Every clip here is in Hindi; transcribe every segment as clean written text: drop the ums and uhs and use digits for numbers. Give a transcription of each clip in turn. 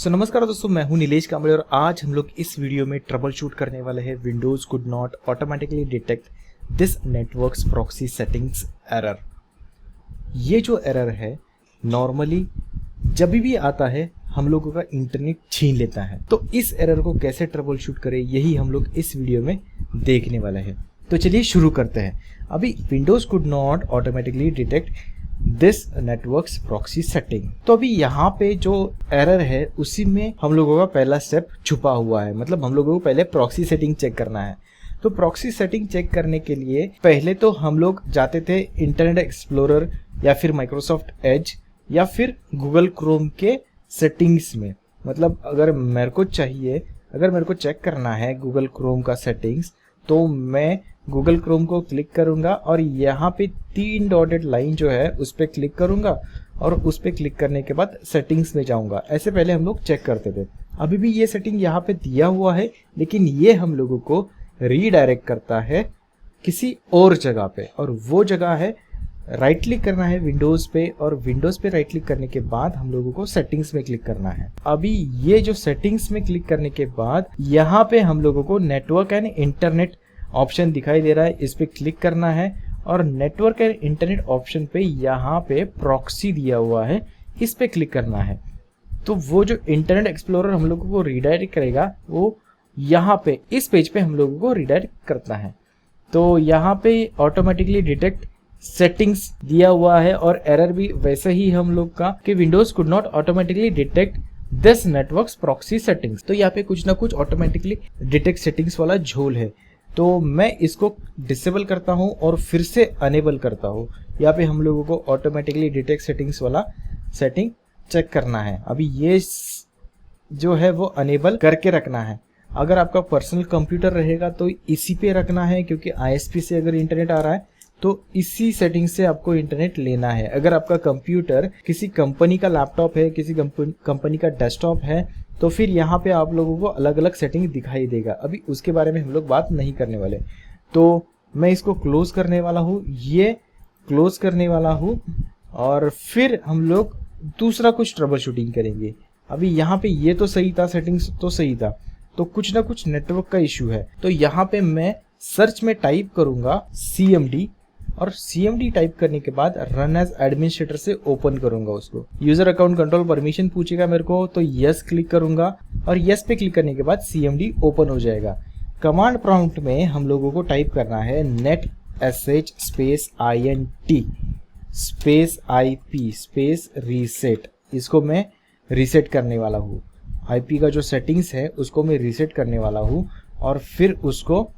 नमस्कार दोस्तों, मैं हूं नीलेश कांबळे और आज हम लोग इस वीडियो में ट्रबल शूट करने वाले हैं Windows could not automatically detect this networks proxy settings error. ये जो एरर है नॉर्मली जब भी आता है हम लोगों का इंटरनेट छीन लेता है। तो इस एरर को कैसे ट्रबल शूट करें यही हम लोग इस वीडियो में देखने वाले हैं। तो चलिए शुरू करते हैं। अभी Windows could not automatically detect this networks proxy setting. तो अभी यहाँ पे जो एरर है उसी में हम लोगों का पहला स्टेप छुपा हुआ है, मतलब हम लोगों को पहले प्रॉक्सी सेटिंग चेक करना है। तो प्रॉक्सी सेटिंग चेक करने के लिए पहले तो हम लोग जाते थे इंटरनेट एक्सप्लोरर या फिर माइक्रोसॉफ्ट एज या फिर गूगल क्रोम के सेटिंग्स में। मतलब अगर मेरे को चेक करना है गूगल क्रोम का सेटिंग्स तो मैं गूगल क्रोम को क्लिक करूंगा और यहाँ पे 3 डॉटेड लाइन जो है उस पर क्लिक करूंगा और उस पर क्लिक करने के बाद सेटिंग्स में जाऊंगा। ऐसे पहले हम लोग चेक करते थे। अभी भी ये सेटिंग यहाँ पे दिया हुआ है, लेकिन ये हम लोगों को रीडायरेक्ट करता है किसी और जगह पे, और वो जगह है राइट क्लिक करना है विंडोज पे, और विंडोज पे राइट क्लिक करने के बाद हम लोगों को सेटिंग्स में क्लिक करना है। अभी ये जो सेटिंग्स में क्लिक करने के बाद यहाँ पे हम लोगों को नेटवर्क एंड इंटरनेट ऑप्शन दिखाई दे रहा है, इस पे क्लिक करना है और नेटवर्क एंड इंटरनेट ऑप्शन पे यहाँ पे प्रॉक्सी दिया हुआ है, इस पे क्लिक करना है। तो वो जो इंटरनेट एक्सप्लोरर हम लोगों को रीडायरेक्ट करेगा वो यहाँ पे इस पेज पे हम लोगों को रीडायरेक्ट करना है। तो यहाँ पे ऑटोमेटिकली डिटेक्ट सेटिंग्स दिया हुआ है और एरर भी वैसे ही हम लोग का कि Windows could not automatically detect this networks proxy settings. तो यहाँ पे कुछ ना कुछ ऑटोमेटिकली डिटेक्ट सेटिंग्स वाला झोल है। तो मैं इसको डिसेबल करता हूं और फिर से अनेबल करता हूं। यहाँ पे हम लोगों को ऑटोमेटिकली डिटेक्ट सेटिंग्स वाला सेटिंग चेक करना है। अभी ये जो है वो अनेबल करके रखना है। अगर आपका पर्सनल कंप्यूटर रहेगा तो इसी पे रखना है, क्योंकि आईएसपी से अगर इंटरनेट आ रहा है तो इसी सेटिंग से आपको इंटरनेट लेना है। अगर आपका कंप्यूटर किसी कंपनी का लैपटॉप है, किसी कंपनी का डेस्कटॉप है, तो फिर यहाँ पे आप लोगों को अलग अलग सेटिंग दिखाई देगा। अभी उसके बारे में हम लोग बात नहीं करने वाले। तो मैं इसको क्लोज करने वाला हूँ, ये क्लोज करने वाला हूँ, और फिर हम लोग दूसरा कुछ ट्रबल शूटिंग करेंगे। अभी यहाँ पे ये तो सही था, सेटिंग्स तो सही था, तो कुछ ना कुछ नेटवर्क का इश्यू है। तो यहाँ पे मैं सर्च में टाइप करूंगा CMD, और CMD टाइप करने के बाद रन एज एडमिनिस्ट्रेटर से ओपन करूंगा उसको। यूजर अकाउंट कंट्रोल परमिशन पूछेगा मेरे को, तो यस क्लिक करूंगा और यस पे क्लिक करने के बाद CMD ओपन हो जाएगा। कमांड प्रॉम्प्ट में हम लोगों को टाइप करना है net sh space INT space IP space reset. इसको मैं रीसेट करने वाला हूँ। IP का जो सेटिंग्स है उसको मैं रीसेट करने वाला हूँ और फिर उसको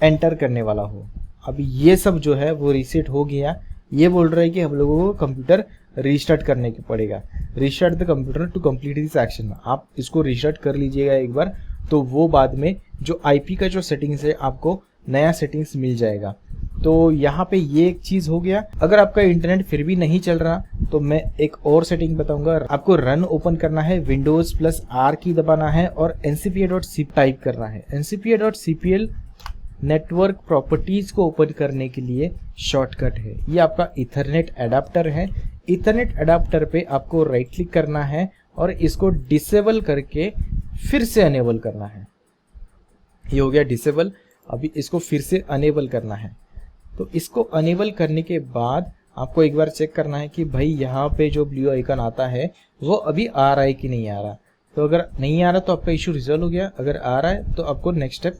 एंटर करने वाला हूँ। अभी ये सब जो है वो रीसेट हो गया। ये बोल रहा है कि हम लोगों को कंप्यूटर रीस्टार्ट करने के पड़ेगा। Restart the computer to complete this action. आप इसको रीस्टार्ट कर लीजिएगा एक बार, तो वो बाद में जो IP का जो सेटिंग्स है आपको नया सेटिंग्स मिल जाएगा। तो यहाँ पे ये एक चीज़ हो गया। अगर आपका इंटरनेट फिर भी नहीं चल रहा तो मैं एक और सेटिंग बताऊंगा। आपको रन ओपन करना है, विंडोज प्लस R की दबाना है और ncpa.cp टाइप करना है। ncpa.cpl नेटवर्क प्रॉपर्टीज को ओपन करने के लिए शॉर्टकट है। ये आपका इथरनेट अडेप्टर है। इथरनेट अडेप्टर पे आपको राइट क्लिक करना है और इसको डिसेबल करके फिर से अनेबल करना है। ये हो गया डिसेबल। अभी इसको फिर से अनेबल करना है। तो इसको अनेबल करने के बाद आपको एक बार चेक करना है कि भाई यहाँ पे जो ब्लू आइकन आता है वो अभी आ रहा है कि नहीं आ रहा। तो अगर नहीं आ रहा तो आपका इशू रिजॉल्व हो गया। अगर आ रहा है तो आपको नेक्स्ट स्टेप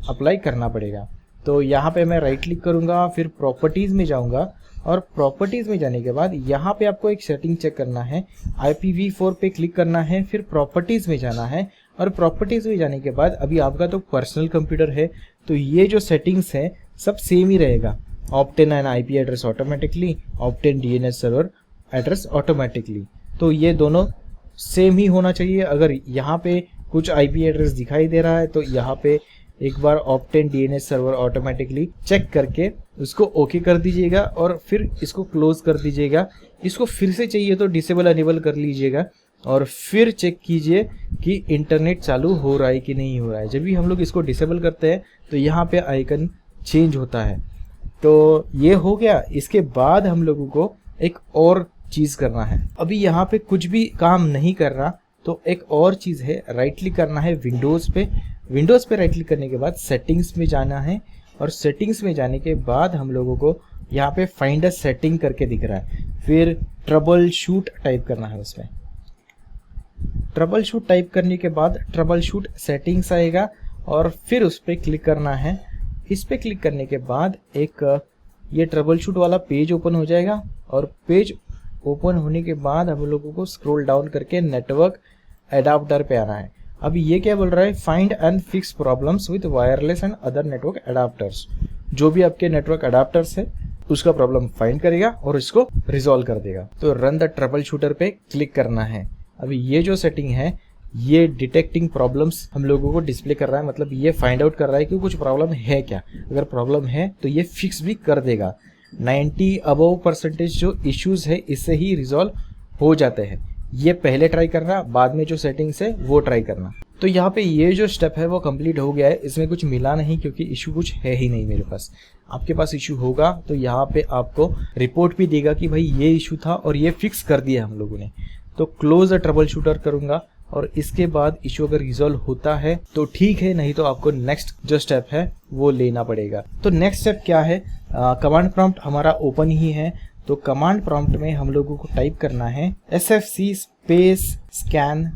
अप्लाई करना पड़ेगा। तो यहाँ पे मैं राइट क्लिक करूँगा, फिर प्रॉपर्टीज़ में जाऊँगा और प्रॉपर्टीज़ में जाने के बाद यहाँ पे आपको एक सेटिंग चेक करना है। IPv4 पे क्लिक करना है, फिर प्रॉपर्टीज़ में जाना है और प्रॉपर्टीज़ में जाने के बाद अभी आपका तो पर्सनल कंप्यूटर है तो ये जो सेटिंग्स है सब सेम ही रहेगा। Obtain an IP address automatically, obtain DNS server address automatically, तो ये दोनों सेम ही होना चाहिए। अगर यहाँ पे कुछ IP एड्रेस दिखाई दे रहा है तो यहाँ पे एक बार obtain DNS server automatically check करके उसको ओके कर दीजिएगा और फिर इसको क्लोज कर दीजिएगा। इसको फिर से चाहिए तो डिसेबल अनेबल कर लीजिएगा और फिर चेक कीजिए कि इंटरनेट चालू हो रहा है कि नहीं हो रहा है। जब भी हम लोग इसको डिसेबल करते हैं तो यहाँ पे आइकन चेंज होता है। तो ये हो गया। इसके बाद हम लोगों को एक और चीज़ करना है। अभी यहाँ पे कुछ भी काम नहीं कर रहा तो एक और चीज़ है, राइट क्लिक करना है विंडोज़ पे राइट क्लिक करने के बाद सेटिंग्स में जाना है, और सेटिंग्स में जाने के बाद हम लोगों को यहाँ पे फाइंड अ सेटिंग करके दिख रहा है, फिर ट्रबल शूट टाइप करना है। उसमें ट्रबल शूट टाइप करने के बाद ट्रबल शूट सेटिंग्स आएगा और फिर उस पर क्लिक करना है। इस पर क्लिक करने के बाद एक ये ट्रबल शूट वाला पेज ओपन हो जाएगा, और पेज ओपन होने के बाद हम लोगों को स्क्रॉल डाउन करके नेटवर्क एडाप्टर पे आना है। अभी ये क्या बोल रहा है, find and fix problems with wireless and other network adapters. जो भी आपके नेटवर्क एडाप्टर्स है उसका प्रॉब्लम फाइंड करेगा और इसको रिजॉल्व कर देगा। तो रन द ट्रबल शूटर पे क्लिक करना है। अभी ये जो सेटिंग है ये डिटेक्टिंग प्रॉब्लम्स हम लोगों को डिस्प्ले कर रहा है, मतलब ये फाइंड आउट कर रहा है कि कुछ प्रॉब्लम है क्या। अगर प्रॉब्लम है तो ये फिक्स भी कर देगा। 90 अबव % जो इश्यूज है इससे ही रिजॉल्व हो जाते हैं। ये पहले ट्राई करना, बाद में जो सेटिंग्स है वो ट्राई करना। तो यहाँ पे ये जो स्टेप है वो कंप्लीट हो गया है। इसमें कुछ मिला नहीं क्योंकि इशू कुछ है ही नहीं मेरे पास। आपके पास इशू होगा तो यहाँ पे आपको रिपोर्ट भी देगा कि भाई ये इशू था और ये फिक्स कर दिया हम लोगों ने। तो क्लोज द ट्रबल शूटर करूँगा और इसके बाद इशू अगर रिजॉल्व होता है तो ठीक है, नहीं तो आपको नेक्स्ट जो स्टेप है वो लेना पड़ेगा। तो नेक्स्ट स्टेप क्या है, कमांड प्रॉम्प्ट हमारा ओपन ही है। तो कमांड प्रॉम्प्ट में हम लोगों को टाइप करना है SFC स्पेस स्कैन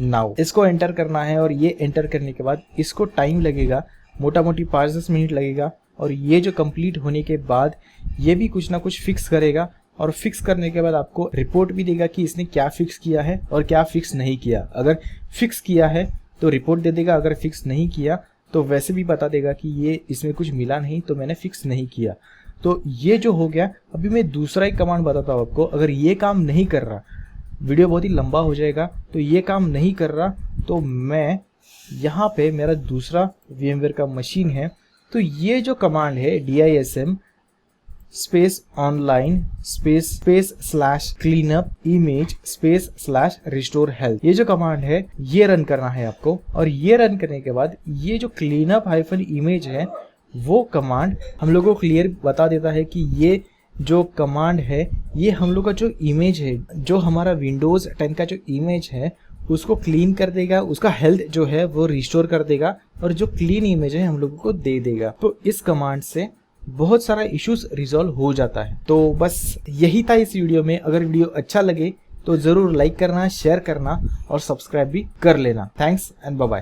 नाउ। इसको एंटर करना है और ये एंटर करने के बाद इसको टाइम लगेगा, मोटा मोटी 5-10 मिनट लगेगा। और ये जो कंप्लीट होने के बाद ये भी कुछ ना कुछ फिक्स करेगा, और फिक्स करने के बाद आपको रिपोर्ट भी देगा कि इसने क्या फिक्स किया है और क्या फिक्स नहीं किया। अगर फिक्स किया है तो रिपोर्ट दे देगा, अगर फिक्स नहीं किया तो वैसे भी बता देगा कि ये इसमें कुछ मिला नहीं तो मैंने फिक्स नहीं किया। तो ये जो हो गया। अभी मैं दूसरा एक कमांड बताता हूँ आपको। अगर ये काम नहीं कर रहा, वीडियो बहुत ही लंबा हो जाएगा, तो ये काम नहीं कर रहा तो मैं यहाँ पे मेरा दूसरा VMware का मशीन है, तो ये जो कमांड है DISM space online space slash cleanup image space / restore health, ये जो कमांड है ये रन करना है आपको। और ये रन करने के बाद ये जो क्लीनअप हाइफन इमेज है वो कमांड हम लोगों को क्लियर बता देता है कि ये जो कमांड है ये हम लोग का जो इमेज है, जो हमारा विंडोज 10 का जो इमेज है उसको क्लीन कर देगा, उसका हेल्थ जो है वो रिस्टोर कर देगा और जो क्लीन इमेज है हम लोगों को दे देगा। तो इस कमांड से बहुत सारा इश्यूज रिजॉल्व हो जाता है। तो बस यही था इस वीडियो में। अगर वीडियो अच्छा लगे तो जरूर लाइक करना, शेयर करना और सब्सक्राइब भी कर लेना। Thanks and bye bye.